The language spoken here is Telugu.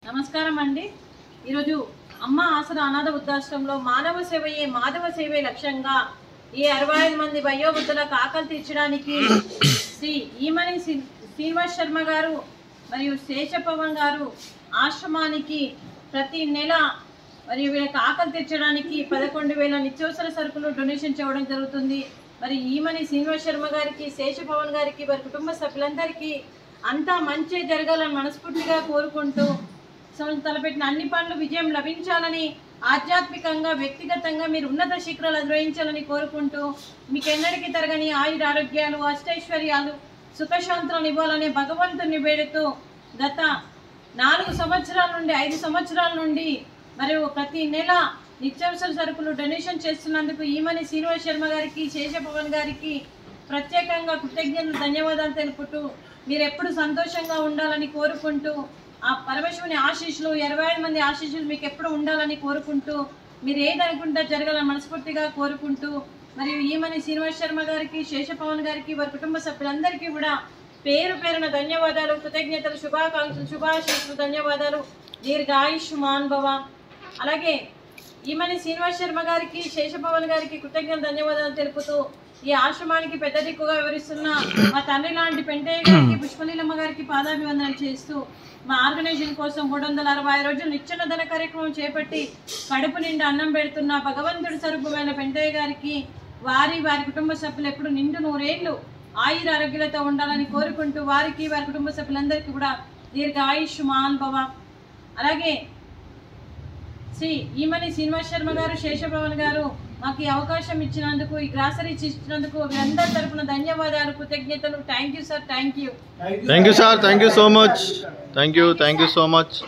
నమస్కారం అండి. ఈరోజు అమ్మ ఆసరా అనాథ వృద్ధాశ్రమంలో మానవ సేవయే మాధవ సేవే లక్ష్యంగా ఈ 65 మంది వయోవృద్ధులకు ఆకలి తీర్చడానికి శ్రీ ఈమని శ్రీనివాస్ శర్మ గారు మరియు శేషపవన్ గారు ఆశ్రమానికి ప్రతి నెల మరియు వీళ్ళకి ఆకలి తీర్చడానికి 11,000 నిత్యావసర సరుకులు డొనేషన్ చేయడం జరుగుతుంది. మరి ఈమని శ్రీనివాస్ శర్మ గారికి, శేషపవన్ గారికి, వారి కుటుంబ సభ్యులందరికీ అంతా మంచి జరగాలని మనస్ఫూర్తిగా కోరుకుంటూ తలపెట్టిన అన్ని పనులు విజయం లభించాలని, ఆధ్యాత్మికంగా వ్యక్తిగతంగా మీరు ఉన్నత శిఖరాలు అధిరోహించాలని కోరుకుంటూ మీకు ఎన్నటికీ తరగని ఆయుర ఆరోగ్యాలు, అష్టైశ్వర్యాలు, సుఖశాంతులను ఇవ్వాలనే భగవంతుని వేడుతూ గత 4 సంవత్సరాల నుండి 5 సంవత్సరాల నుండి మరియు ప్రతి నెల నిత్యావసర సరుకులు డొనేషన్ చేస్తున్నందుకు ఈమని శ్రీనివాస్ శర్మ గారికి, శేషపవన్ గారికి ప్రత్యేకంగా కృతజ్ఞతలు, ధన్యవాదాలు తెలుపుతూ మీరు ఎప్పుడు సంతోషంగా ఉండాలని కోరుకుంటూ ఆ పరమేశ్వరుని ఆశీస్సులు 25 మంది ఆశీస్సులు మీకు ఎప్పుడు ఉండాలని కోరుకుంటూ మీరు ఏదనుకుంటే జరగాలని మనస్ఫూర్తిగా కోరుకుంటూ మరియు ఈమని శ్రీనివాస్ శర్మ గారికి, శేషపవన్ గారికి, వారి కుటుంబ సభ్యులందరికీ కూడా పేరు పేరున ధన్యవాదాలు, కృతజ్ఞతలు, శుభాకాంక్షలు, శుభాశీస్సులు, ధన్యవాదాలు. దీర్ఘాయుష్మాన్ భవ. అలాగే ఈమని శ్రీనివాస్ శర్మ గారికి, శేషపవన్ గారికి కృతజ్ఞతలు, ధన్యవాదాలు తెలుపుతూ ఈ ఆశ్రమానికి పెద్ద దిక్కుగా వివరిస్తున్న మా తండ్రి లాంటి పెంటయ్య గారికి, పుష్పలీలమ్మ గారికి పాదాభివందనలు చేస్తూ మా ఆర్గనైజేషన్ కోసం 360 రోజులు నిత్యనదన కార్యక్రమం చేపట్టి కడుపు నిండా అన్నం పెడుతున్న భగవంతుడి స్వరూపమైన పెంటయ్య గారికి, వారి కుటుంబ సభ్యులు ఎప్పుడు నిండు 100 ఏళ్ళు ఆయుర ఆరోగ్యాలతో ఉండాలని కోరుకుంటూ వారికి, వారి కుటుంబ సభ్యులందరికీ కూడా దీర్ఘాయుష్మాన్ భవ. అలాగే శ్రీ ఈమని శ్రీనివాస్ శర్మ గారు, శేషపవన్ గారు మాకు ఈ అవకాశం ఇచ్చినందుకు, ఈ గ్రాసరీస్ ఇచ్చినందుకు వీరందరి తరపున ధన్యవాదాలు, కృతజ్ఞతలు. Thank you sir. Thank you sir. Thank you so much. Thank you so much.